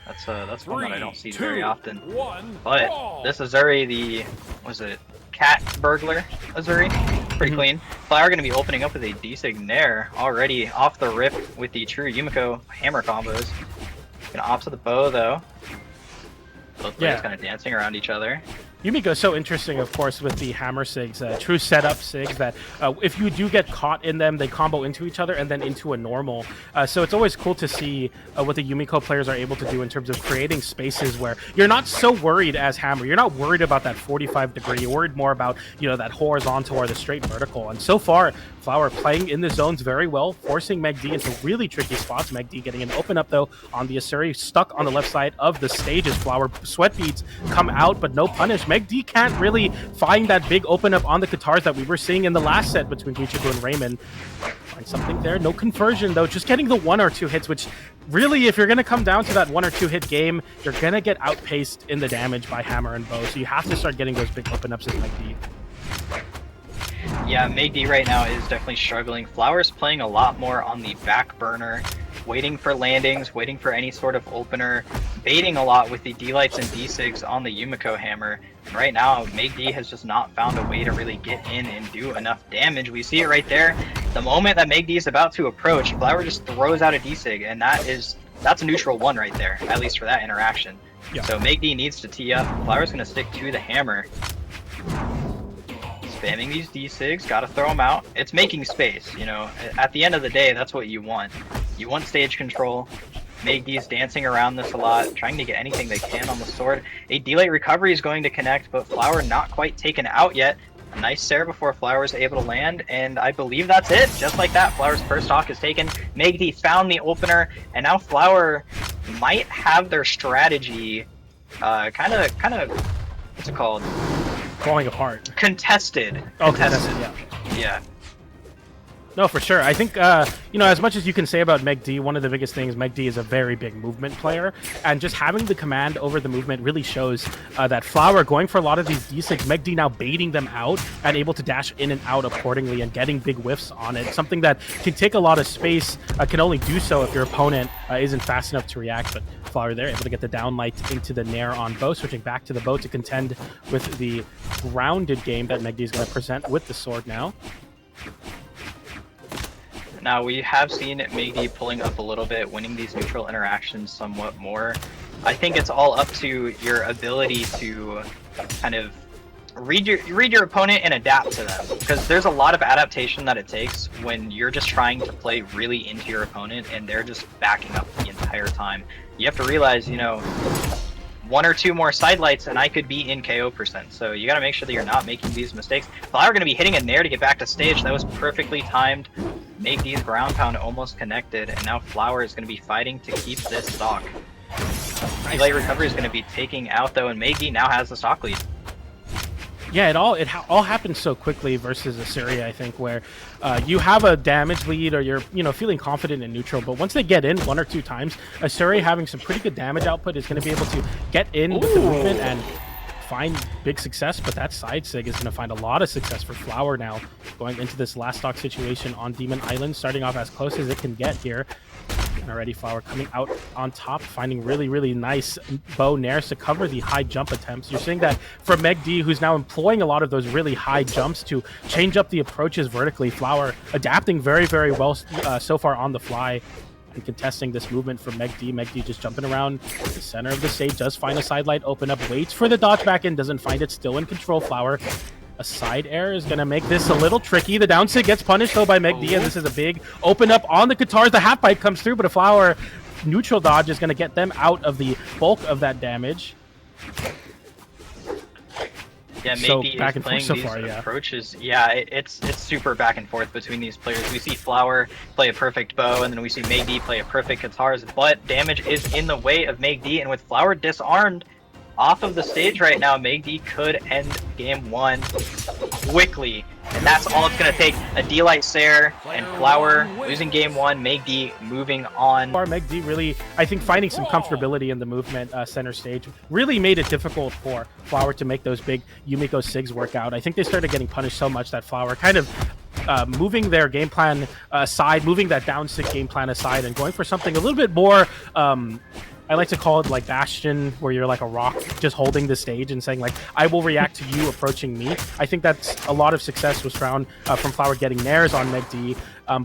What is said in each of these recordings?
That's one that I don't see very 2, often. 1, But brawl. this Azuri, the was it cat burglar Azuri? Pretty clean. Flower gonna be opening up with a D-Sig Nair already off the rip with the true Yumiko hammer combos. Gonna opt to the bow though. Both players kind of dancing around each other. Yumiko is so interesting, of course, with the hammer sigs, true setup sigs that if you do get caught in them, they combo into each other and then into a normal. So it's always cool to see what the Yumiko players are able to do in terms of creating spaces where you're not so worried as hammer. You're not worried about that 45 degree. You're worried more about, you know, that horizontal or the straight vertical. And so far, Flower playing in the zones very well, forcing MegD into really tricky spots. MegD getting an open up, though, on the Asuri, stuck on the left side of the stage as Flower sweat beads come out, but no punish. MegD can't really find that big open up on the guitars that we were seeing in the last set between Ichigo and Raymond. Find something there. No conversion, though. Just getting the 1 or 2 hits, which really, if you're going to come down to that 1 or 2 hit game, you're going to get outpaced in the damage by hammer and bow. So you have to start getting those big open ups as MegD. Yeah, MegD right now is definitely struggling. Flower's playing a lot more on the back burner, waiting for landings, waiting for any sort of opener, baiting a lot with the D-Lights and D-Sigs on the Yumiko hammer. And right now, MegD has just not found a way to really get in and do enough damage. We see it right there. The moment that MegD is about to approach, Flower just throws out a D-Sig, and that's a neutral 1 right there, at least for that interaction. Yeah. So MegD needs to tee up. Flower's going to stick to the hammer. Spamming these D-Sigs, gotta throw them out. It's making space, you know. At the end of the day, that's what you want. You want stage control. MegD's dancing around this a lot, trying to get anything they can on the sword. A D-Light recovery is going to connect, but Flower not quite taken out yet. A nice Sarah before Flower is able to land, and I believe that's it. Just like that, Flower's first stock is taken. MegD found the opener, and now Flower might have their strategy kind of, what's it called? Falling apart. Contested. Oh, contested, yeah. Yeah. No, for sure. I think, you know, as much as you can say about MegD, one of the biggest things, MegD is a very big movement player, and just having the command over the movement really shows that Flower going for a lot of these D6, MegD now baiting them out and able to dash in and out accordingly and getting big whiffs on it. Something that can take a lot of space, can only do so if your opponent isn't fast enough to react, but Flower there, able to get the downlight into the Nair on bow, switching back to the bow to contend with the grounded game that MegD is going to present with the sword now. Now, we have seen MegD pulling up a little bit, winning these neutral interactions somewhat more. I think it's all up to your ability to kind of read your opponent and adapt to them, because there's a lot of adaptation that it takes when you're just trying to play really into your opponent and they're just backing up the entire time. You have to realize, you know, 1 or 2 more side lights and I could be in KO %. So you got to make sure that you're not making these mistakes. Flower going to be hitting a Nair to get back to stage. That was perfectly timed. MegD's ground pound almost connected, and now Flower is going to be fighting to keep this stock. D-Light recovery is going to be taking out though, and MegD now has the stock lead. Yeah, it all happens so quickly versus Assyria, I think, where you have a damage lead or you're, you know, feeling confident in neutral, but once they get in 1 or 2 times, Assyria having some pretty good damage output is going to be able to get in with the movement and find big success, but that side sig is going to find a lot of success for Flower now, going into this last stock situation on Demon Island, starting off as close as it can get here. And already Flower coming out on top, finding really, really nice bow nairs to cover the high jump attempts. You're seeing that for MegD, who's now employing a lot of those really high jumps to change up the approaches vertically. Flower adapting very, very well so far on the fly and contesting this movement from MegD. MegD just jumping around the center of the stage, does find a side light open up, waits for the dodge back in, doesn't find it, still in control. Flower, a side air is going to make this a little tricky. The down sig gets punished though by MegD, and this is a big open up on the guitars. The half pipe comes through, but a Flower neutral dodge is going to get them out of the bulk of that damage. Yeah, So MegD back is and playing forth so these far, yeah. approaches. Yeah, it's super back and forth between these players. We see Flower play a perfect bow, and then we see MegD play a perfect guitars, but damage is in the way of MegD, and with Flower disarmed off of the stage right now, MegD could end game 1 quickly, and that's all it's going to take. A D-Light Sair and Flower losing game 1, MegD moving on. MegD really, I think, finding some comfortability in the movement center stage really made it difficult for Flower to make those big Yumiko Sigs work out. I think they started getting punished so much that Flower kind of moving their game plan aside, moving that down sig game plan aside and going for something a little bit more I like to call it like Bastion, where you're like a rock just holding the stage and saying like, I will react to you approaching me. I think that's a lot of success was found from Flower getting nairs on MegD,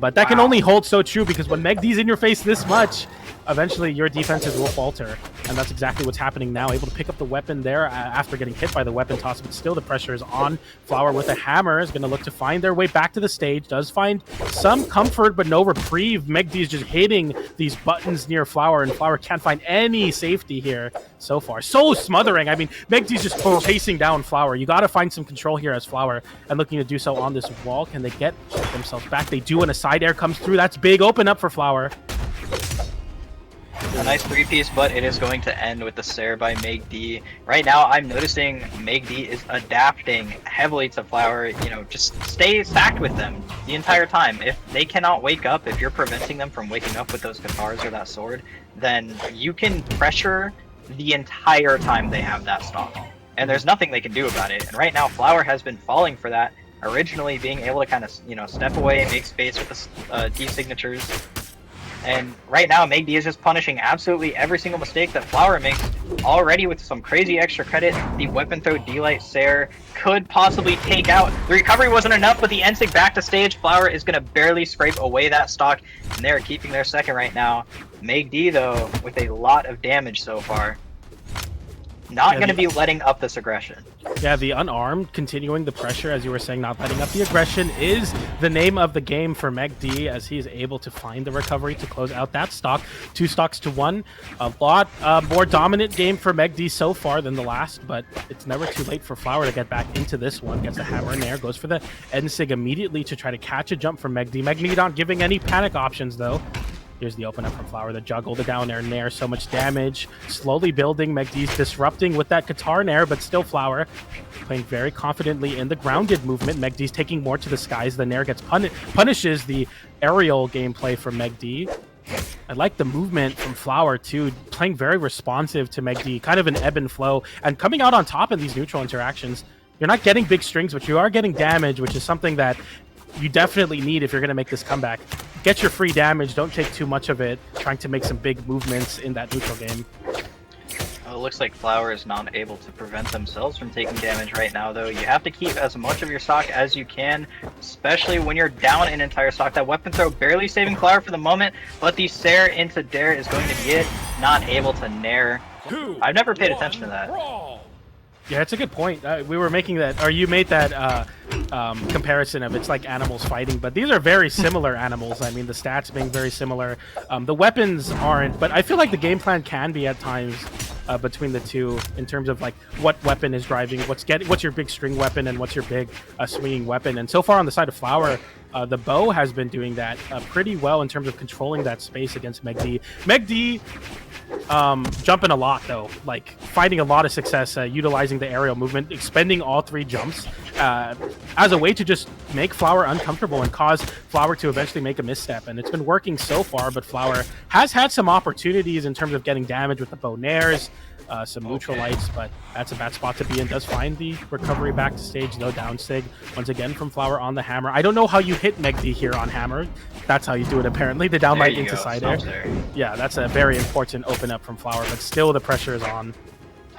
but that can only hold so true because when MegD's in your face this much, eventually your defenses will falter, and that's exactly what's happening now. Able to pick up the weapon there after getting hit by the weapon toss, but still the pressure is on. Flower with a hammer is going to look to find their way back to the stage. Does find some comfort, but no reprieve. MegD is just hitting these buttons near Flower, and Flower can't find any safety here so far. So smothering. I mean, MegD's just chasing down Flower. You got to find some control here as Flower, and looking to do so on this wall. Can they get themselves back? They do, and a side air comes through. That's big. Open up for Flower. A nice three-piece, but it is going to end with the Sarah by MegD. Right now, I'm noticing MegD is adapting heavily to Flower. You know, just stay stacked with them the entire time. If they cannot wake up, if you're preventing them from waking up with those guitars or that sword, then you can pressure the entire time they have that stock. And there's nothing they can do about it. And right now, Flower has been falling for that. Originally, being able to kind of, you know, step away and make space with the D-signatures. And right now, MegD is just punishing absolutely every single mistake that Flower makes already with some crazy extra credit. The weapon throw D-Light Sair could possibly take out. The recovery wasn't enough, but the N-Sig back to stage. Flower is going to barely scrape away that stock, and they're keeping their second right now. MegD, though, with a lot of damage so far. Not going to be letting up this aggression. Yeah, the unarmed, continuing the pressure, as you were saying, not letting up the aggression, is the name of the game for MegD, as he is able to find the recovery to close out that stock. 2 stocks to 1. A lot more dominant game for MegD so far than the last, but it's never too late for Flower to get back into this one. Gets the hammer in there, goes for the N-Sig immediately to try to catch a jump from MegD. MegD not giving any panic options, though. Here's the open up from Flower, the juggle, the down air, nair, so much damage. Slowly building, MegD's disrupting with that guitar nair, but still Flower playing very confidently in the grounded movement. MegD's taking more to the skies. The nair gets punishes the aerial gameplay from MegD. I like the movement from Flower too, playing very responsive to MegD, kind of an ebb and flow, and coming out on top in these neutral interactions. You're not getting big strings, but you are getting damage, which is something that you definitely need if you're going to make this comeback. Get your free damage, don't take too much of it, trying to make some big movements in that neutral game. It looks like Flower is not able to prevent themselves from taking damage right now, though. You have to keep as much of your stock as you can, especially when you're down an entire stock. That weapon throw barely saving Flower for the moment, but the Sair into Dare is going to be it. Not able to nair. I've never paid attention to that. Yeah, it's a good point. We were making that, or you made that comparison of it's like animals fighting, but these are very similar animals. I mean, the stats being very similar. The weapons aren't, but I feel like the game plan can be at times between the two in terms of like what weapon is driving, what's your big string weapon and what's your big swinging weapon. And so far on the side of Flower, the bow has been doing that pretty well in terms of controlling that space against MegD. MegD jumping a lot though, like finding a lot of success utilizing the aerial movement, expending all 3 jumps as a way to just make Flower uncomfortable and cause Flower to eventually make a misstep. And it's been working so far, but Flower has had some opportunities in terms of getting damage with the bow nairs, some neutral lights, but that's a bad spot to be in. Does find the recovery back to stage, though. Down sig once again from Flower on the hammer. I don't know how you hit MegD here on hammer. That's how you do it apparently. The down light into side air. Yeah, that's a very important open up from Flower, but still the pressure is on.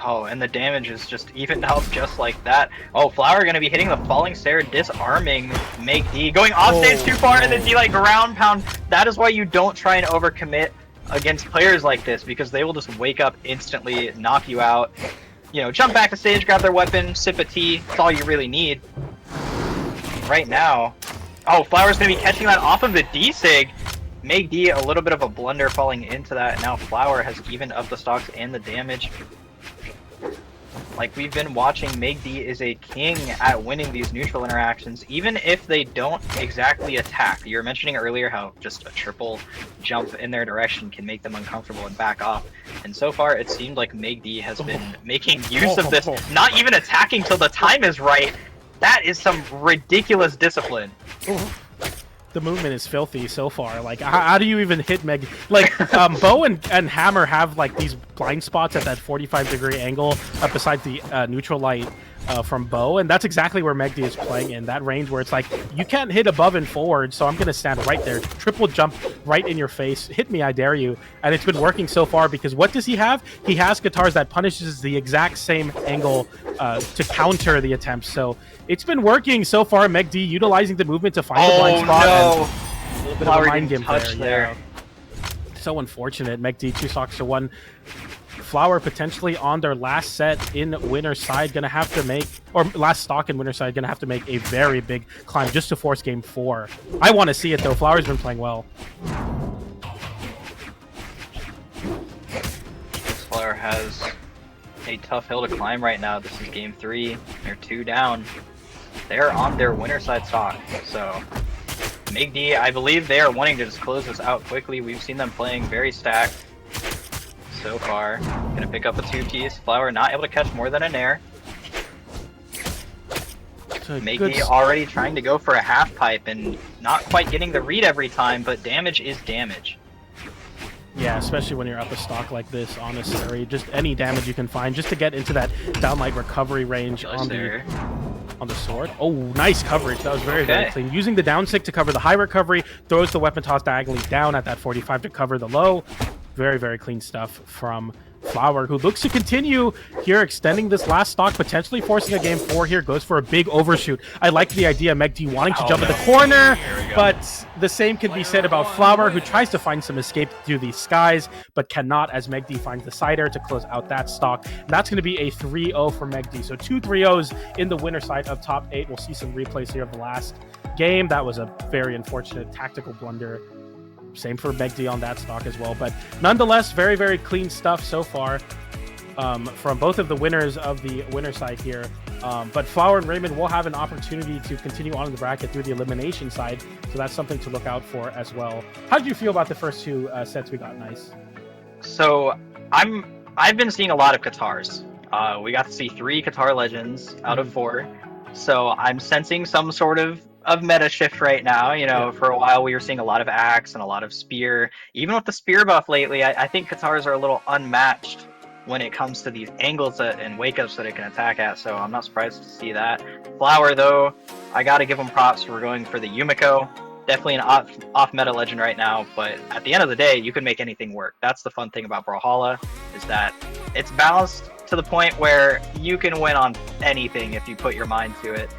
Oh, and the damage is just evened out just like that. Oh, Flower going to be hitting the falling Sair, disarming MegD, going off stage too far, and then D-Light ground pound. That is why you don't try and overcommit against players like this, because they will just wake up instantly, knock you out. You know, jump back to stage, grab their weapon, sip a tea. That's all you really need. Right now, oh, Flower's going to be catching that off of the D-Sig. MegD, a little bit of a blunder falling into that. Now Flower has evened up the stocks and the damage. Like we've been watching, MegD is a king at winning these neutral interactions, even if they don't exactly attack. You were mentioning earlier how just a triple jump in their direction can make them uncomfortable and back off. And so far, it seemed like MegD has been making use of this, not even attacking till the time is right. That is some ridiculous discipline. The movement is filthy so far. Like, how do you even hit Meg? Like, bow and hammer have like these blind spots at that 45-degree angle besides the neutral light from Bo, and that's exactly where MegD is playing in that range where it's like you can't hit above and forward, so I'm gonna stand right there, triple jump right in your face, hit me, I dare you. And it's been working so far because what does he have? He has guitars that punishes the exact same angle to counter the attempts. So it's been working so far. MegD utilizing the movement to find the blind spot. No. And a little bit Flower of a mind didn't game touch there. Yeah. So unfortunate. MegD 2 stocks to 1. Flower potentially on their last set in winner side gonna have to make, or last stock in winner side gonna have to make a very big climb just to force game 4. I want to see it though. Flower's been playing well. Flower has a tough hill to climb right now. This is game 3. They're 2 down. They're on their winner side stock. So MegD, I believe they are wanting to just close this out quickly. We've seen them playing very stacked so far. Gonna pick up a 2-piece. Flower not able to catch more than a nair. MegD already trying to go for a half pipe and not quite getting the read every time, but damage is damage. Yeah, especially when you're up a stock like this, honestly. Just any damage you can find just to get into that downlight recovery range on the sword. Oh, nice coverage. That was very, very clean. Using the down stick to cover the high recovery, throws the weapon toss diagonally down at that 45 to cover the low. Very, very clean stuff from Flower, who looks to continue here, extending this last stock, potentially forcing a game 4 here. Goes for a big overshoot. I like the idea of MegD wanting to jump in the corner, but the same can be said about Flower, who tries to find some escape through the skies, but cannot, as MegD finds the side air to close out that stock. And that's going to be a 3-0 for MegD. So 2 3-0s in the winner side of top 8. We'll see some replays here of the last game. That was a very unfortunate tactical blunder. Same for MegD on that stock as well. But nonetheless, very, very clean stuff so far from both of the winners of the winner side here. But Flower and Raymond will have an opportunity to continue on in the bracket through the elimination side. So that's something to look out for as well. How did you feel about the first 2 sets we got? Nice. So I've been seeing a lot of Katars. We got to see 3 Katar Legends out of 4. So I'm sensing some sort of meta shift right now. You know, for a while we were seeing a lot of axe and a lot of spear. Even with the spear buff lately, I think Katars are a little unmatched when it comes to these angles and wake ups that it can attack at. So I'm not surprised to see that. Flower though, I gotta give them props for going for the Yumiko. Definitely an off meta legend right now, but at the end of the day, you can make anything work. That's the fun thing about Brawlhalla, is that it's balanced to the point where you can win on anything if you put your mind to it.